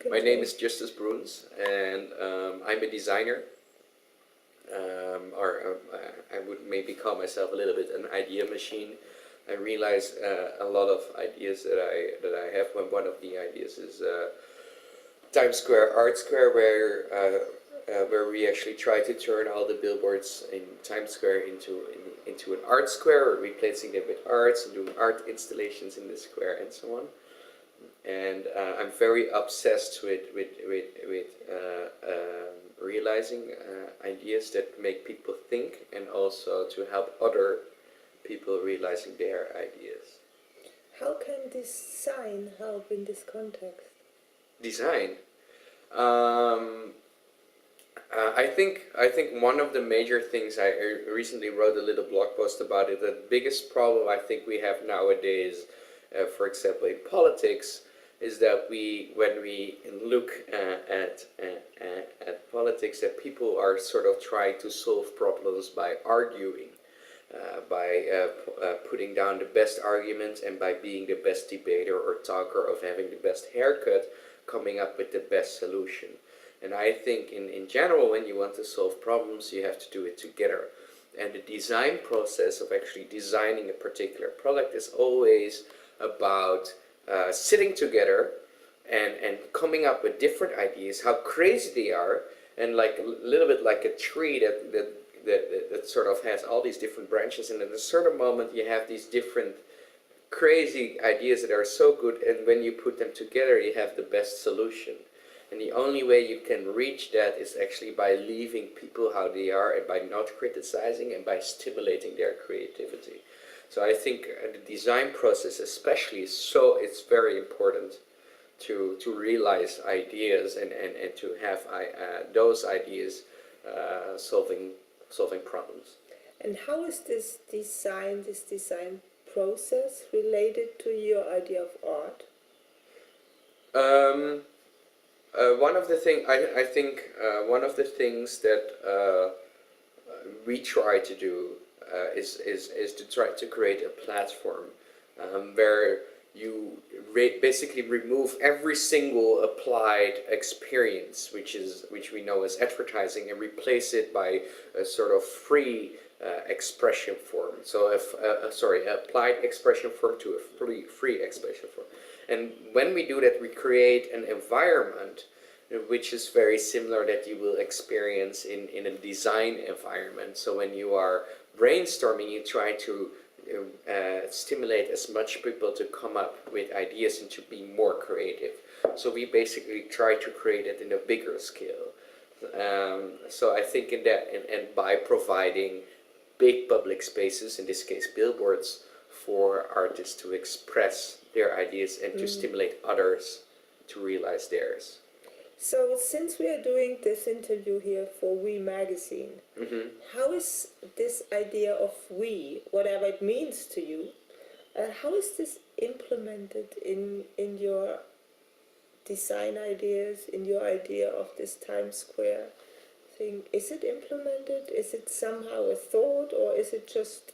My name is Justus Bruns, and I'm a designer, I would maybe call myself a little bit an idea machine. I realize a lot of ideas that I have. One of the ideas is Times Square Art Square, where we actually try to turn all the billboards in Times Square into an art square, or replacing them with arts and doing art installations in the square and so on. And I'm very obsessed with realizing ideas that make people think, and also to help other people realizing their ideas. How can design help in this context? Design. I think one of the major things, I recently wrote a little blog post about it. The biggest problem I think we have nowadays, for example, in politics, is that when we look at politics, that people are sort of trying to solve problems by arguing, by putting down the best arguments, and by being the best debater or talker, of having the best haircut, coming up with the best solution. And I think in general, when you want to solve problems, you have to do it together. And the design process of actually designing a particular product is always about sitting together and coming up with different ideas, how crazy they are, and like a little bit like a tree that sort of has all these different branches, and at a certain moment you have these different crazy ideas that are so good, and when you put them together you have the best solution. And the only way you can reach that is actually by leaving people how they are, and by not criticizing, and by stimulating their creativity. So I think the design process especially it's very important to realize ideas, and to have those ideas solving problems. And how is this design process related to your idea of art? One of the one of the things that we try to do is to try to create a platform where you basically remove every single applied experience, which we know as advertising, and replace it by a sort of free expression form. So applied expression form to a free expression form. And when we do that, we create an environment which is very similar that you will experience in a design environment. So when you are brainstorming, you try to stimulate as much people to come up with ideas and to be more creative. So we basically try to create it in a bigger scale. So I think in that, and by providing big public spaces, in this case billboards, for artists to express their ideas and to stimulate others to realize theirs. So since we are doing this interview here for We Magazine, how is this idea of we, whatever it means to you, how is this implemented in your design ideas, in your idea of this Times Square thing? Is it implemented? Is it somehow a thought, or is it just...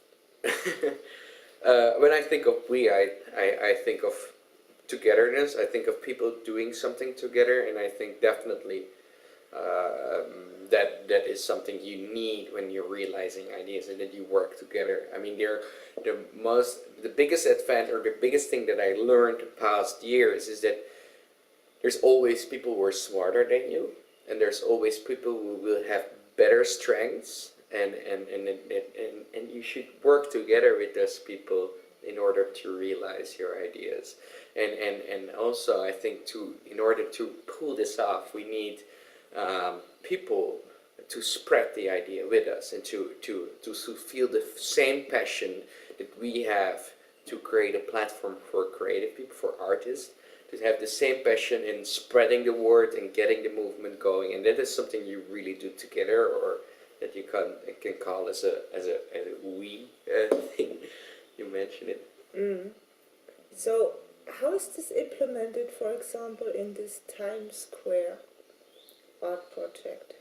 When I think of we, I think of togetherness. I think of people doing something together, and I think definitely that is something you need when you're realizing ideas, and that you work together. I mean, the biggest advantage, or the biggest thing that I learned the past years, is that there's always people who are smarter than you, and there's always people who will have better strengths. And you should work together with those people in order to realize your ideas. And also, I think in order to pull this off, we need people to spread the idea with us, and to feel the same passion that we have to create a platform for creative people, for artists, to have the same passion in spreading the word and getting the movement going. And that is something you really do together, or that you can call as a we thing. You mentioned it. So how is this implemented, for example, in this Times Square art project?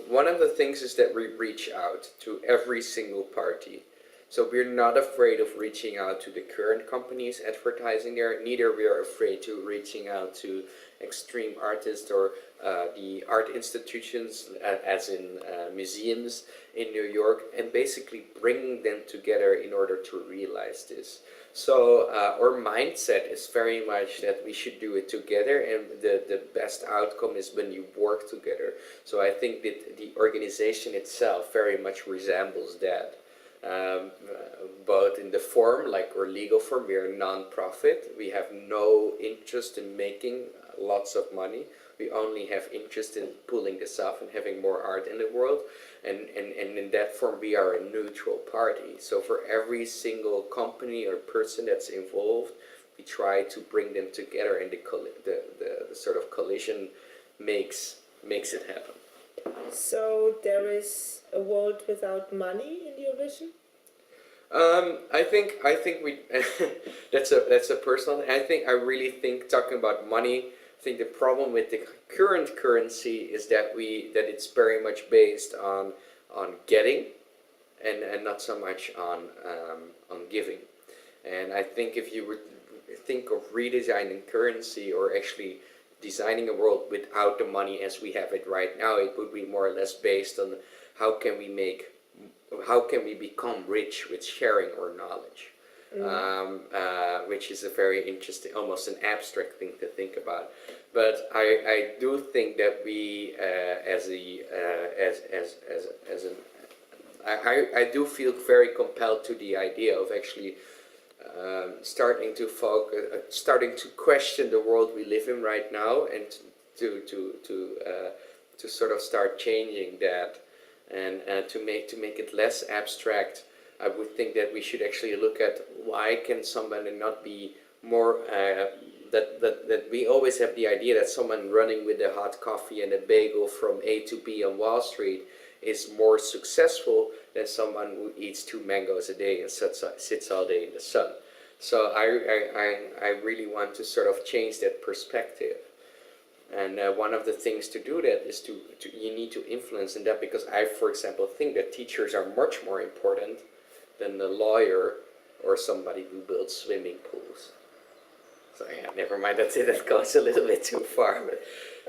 One of the things is that we reach out to every single party. So we're not afraid of reaching out to the current companies advertising there. Neither we are afraid to reaching out to extreme artists or the art institutions, as in museums in New York, and basically bringing them together in order to realize this. So our mindset is very much that we should do it together, and the best outcome is when you work together. So I think that the organization itself very much resembles that. Both in the form, like our legal form, we are a non-profit. We have no interest in making lots of money. We only have interest in pulling this off and having more art in the world. And in that form, we are a neutral party. So for every single company or person that's involved, we try to bring them together, and the sort of collision makes it happen. So there is a world without money in your vision? I think we that's a personal thing. I really think talking about money. I think the problem with the current currency is that it's very much based on getting, and not so much on giving. And I think if you would think of redesigning currency, or actually designing a world without the money as we have it right now, it would be more or less based on how can we become rich with sharing our knowledge, which is a very interesting, almost an abstract thing to think about. But I do think that we, I do feel very compelled to the idea of actually starting to question the world we live in right now, and to sort of start changing that, and to make it less abstract. I would think that we should actually look at why can somebody not be more that we always have the idea that someone running with a hot coffee and a bagel from A to B on Wall Street is more successful than someone who eats 2 mangoes a day and sits all day in the sun. So I really want to sort of change that perspective. And one of the things to do that is you need to influence in that, because I, for example, think that teachers are much more important than the lawyer or somebody who builds swimming pools. So yeah, never mind, that goes a little bit too far. But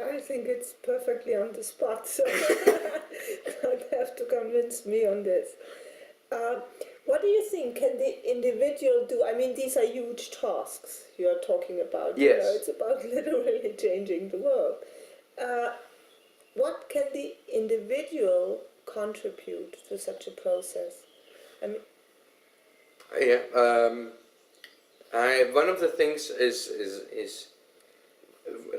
I think it's perfectly on the spot, so you don't have to convince me on this. What do you think can the individual do? I mean, these are huge tasks you are talking about. Yes. You know, it's about literally changing the world. What can the individual contribute to such a process? I mean, yeah, one of the things is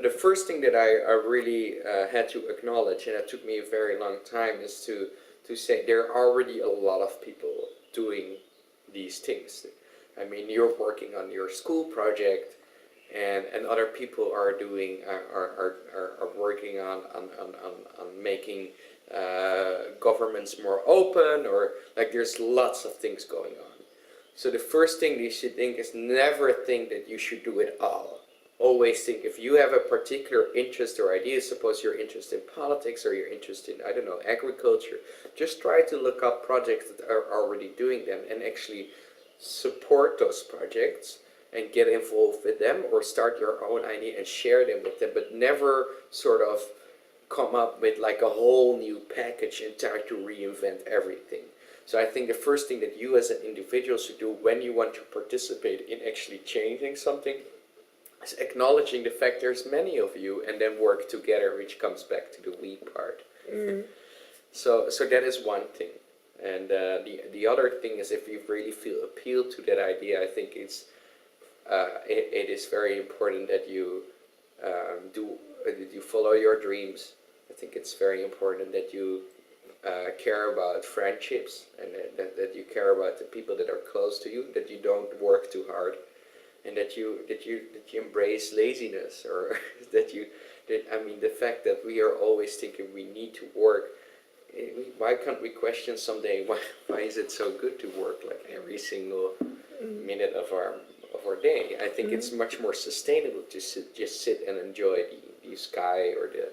the first thing that I really had to acknowledge, and it took me a very long time, is to say there are already a lot of people doing these things. I mean, you're working on your school project, and other people are doing are working on making governments more open, or like there's lots of things going on. So the first thing you should think is never think that you should do it all. Always think if you have a particular interest or idea, suppose you're interested in politics or you're interested in, I don't know, agriculture, just try to look up projects that are already doing them and actually support those projects and get involved with them, or start your own idea and share them with them, but never sort of come up with like a whole new package and try to reinvent everything. So I think the first thing that you as an individual should do when you want to participate in actually changing something is acknowledging the fact there's many of you, and then work together, which comes back to the we part. So that is one thing. And the other thing is, if you really feel appealed to that idea, I think it is very important that you you follow your dreams. I think it's very important that you care about friendships, and that you care about the people that are close to you, that you don't work too hard, and that you embrace laziness, or the fact that we are always thinking we need to work. Why can't we question someday why is it so good to work like every single minute of our day? I think it's much more sustainable to just sit and enjoy the sky or the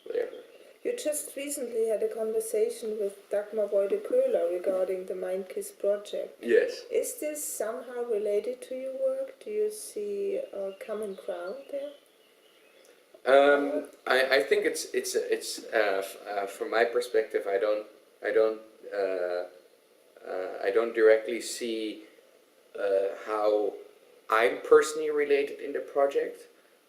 whatever. you just recently had a conversation with Dagmar Beude-Köhler regarding the Mindkiss project. Yes. Is this somehow related to your work? Do you see a common ground there? I think from my perspective, I don't uh, I don't directly see how I'm personally related in the project,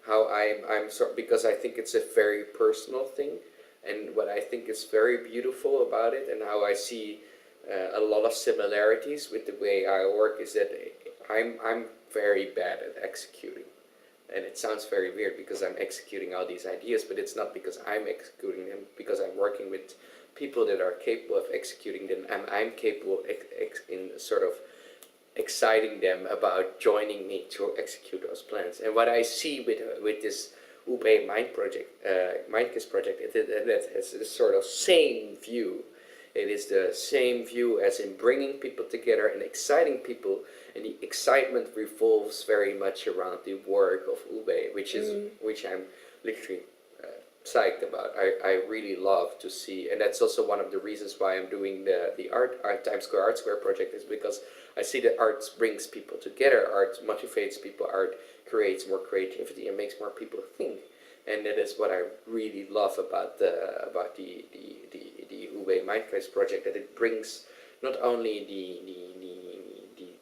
how I'm because I think it's a very personal thing, and what I think is very beautiful about it, and how I see a lot of similarities with the way I work is that I'm very bad at executing. And it sounds very weird because I'm executing all these ideas, but it's not because I'm executing them, because I'm working with people that are capable of executing them, and I'm capable in sort of exciting them about joining me to execute those plans. And what I see with this UB Mind project, Mindkiss project, that has this sort of same view. It is the same view as in bringing people together and exciting people, and the excitement revolves very much around the work of Ube, which I'm literally psyched about. I really love to see, and that's also one of the reasons why I'm doing the art Times Square Art Square project, is because I see that art brings people together, art motivates people, art creates more creativity and makes more people think. And that is what I really love about the Ube Mindcase project, that it brings not only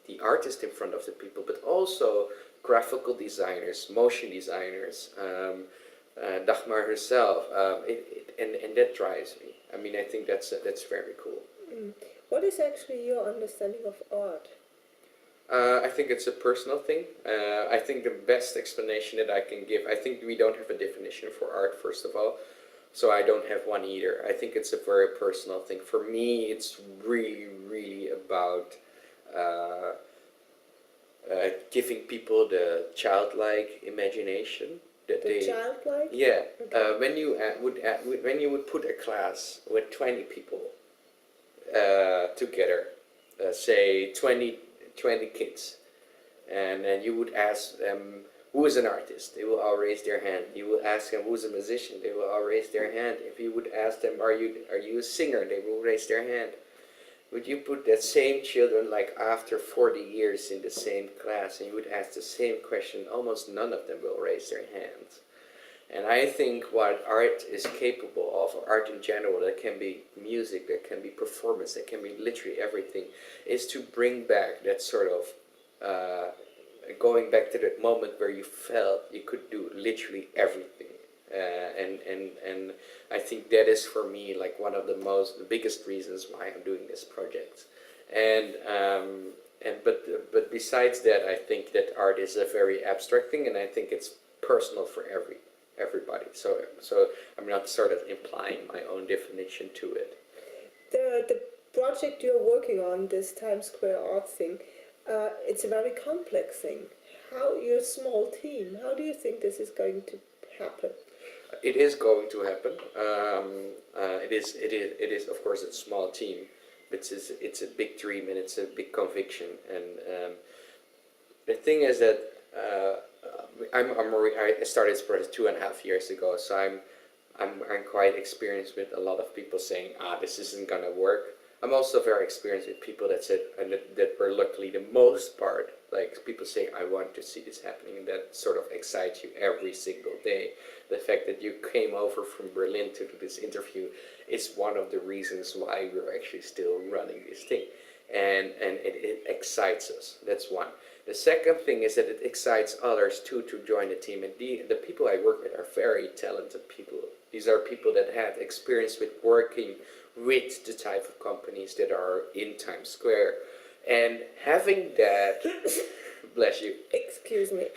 the artist in front of the people, but also graphical designers, motion designers, Dagmar herself, and that drives me. I mean, I think that's very cool. What is actually your understanding of art? I think it's a personal thing. I think the best explanation that I can give, I think we don't have a definition for art, first of all, so I don't have one either. I think it's a very personal thing. For me, it's really, really about uh, giving people the childlike imagination that The they. childlike? Yeah. Okay. When you would put a class with 20 people together, say 20 kids, and then you would ask them who is an artist, they will all raise their hand. You will ask them who's a musician, they will all raise their hand. If you would ask them are you a singer, they will raise their hand. Would you put that same children, like after 40 years in the same class, and you would ask the same question, almost none of them will raise their hands. And I think what art is capable of, or art in general, that can be music, that can be performance, that can be literally everything, is to bring back that sort of going back to that moment where you felt you could do literally everything. And I think that is for me like one of the biggest reasons why I'm doing this project. But besides that, I think that art is a very abstract thing, and I think it's personal for everybody. So I'm not sort of implying my own definition to it. The project you're working on, this Times Square art thing, it's a very complex thing. How you're a small team? How do you think this is going to happen? It is going to happen. It is. Of course, it's a small team. It's a big dream and it's a big conviction. And the thing is that I started this project 2.5 years ago, so I'm quite experienced with a lot of people saying, this isn't gonna work. I'm also very experienced with people that said, and that were luckily the most part, like people saying, I want to see this happening, and that sort of excites you every single day. The fact that you came over from Berlin to do this interview is one of the reasons why we're actually still running this thing. And it excites us. That's one. The second thing is that it excites others too to join the team. And the people I work with are very talented people. These are people that have experience with working with the type of companies that are in Times Square. And having that, bless you. Excuse me.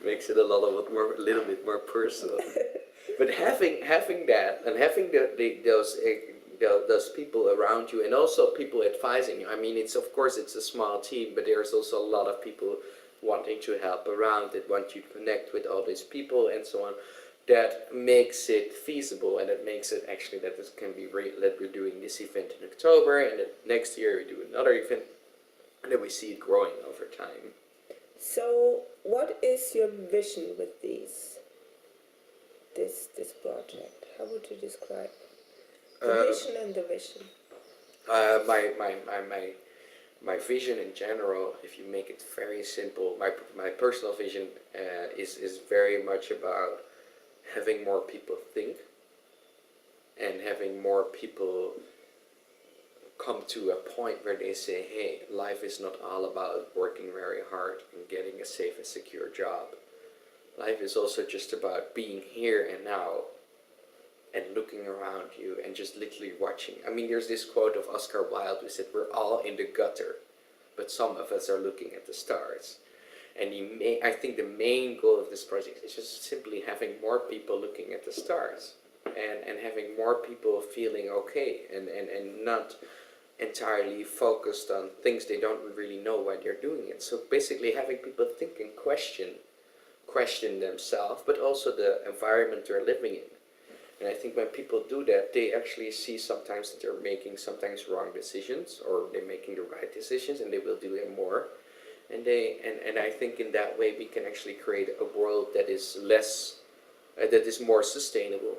Makes it a little bit more personal. But having that and having those people around you, and also people advising you. I mean, it's of course it's a small team, but there's also a lot of people wanting to help around, that want you to connect with all these people and so on. That makes it feasible, and it makes it actually that this can be that we're doing this event in October, and that next year we do another event, and then we see it growing over time. So, what is your vision with this project? How would you describe the mission and the vision? My my vision in general, if you make it very simple, my personal vision is very much about having more people think and having more people come to a point where they say, hey, life is not all about working very hard and getting a safe and secure job. Life is also just about being here and now and looking around you and just literally watching. I mean, there's this quote of Oscar Wilde who said, we're all in the gutter, but some of us are looking at the stars. And I think the main goal of this project is just simply having more people looking at the stars and having more people feeling okay and not entirely focused on things they don't really know why they're doing it. So basically having people think and question themselves, but also the environment they're living in. And I think when people do that, they actually see sometimes that they're making sometimes wrong decisions, or they're making the right decisions, and they will do them more. And I think in that way we can actually create a world that is that is more sustainable,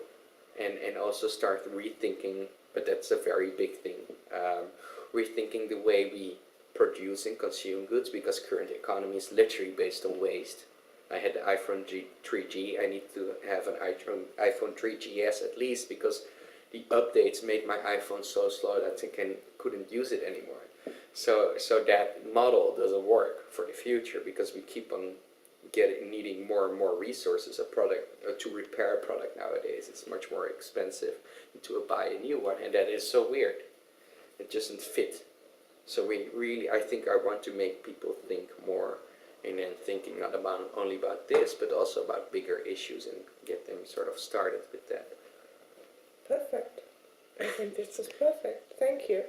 and also start rethinking. But that's a very big thing. Rethinking the way we produce and consume goods, because current economy is literally based on waste. I had the iPhone 3G. I need to have an iPhone 3GS at least, because the updates made my iPhone so slow that I couldn't use it anymore. So that model doesn't work for the future, because we keep on needing more and more resources to repair a product nowadays. It's much more expensive to buy a new one, and that is so weird. It doesn't fit. So I think I want to make people think more, and then thinking not only about this, but also about bigger issues, and get them sort of started with that. Perfect. I think this is perfect. Thank you.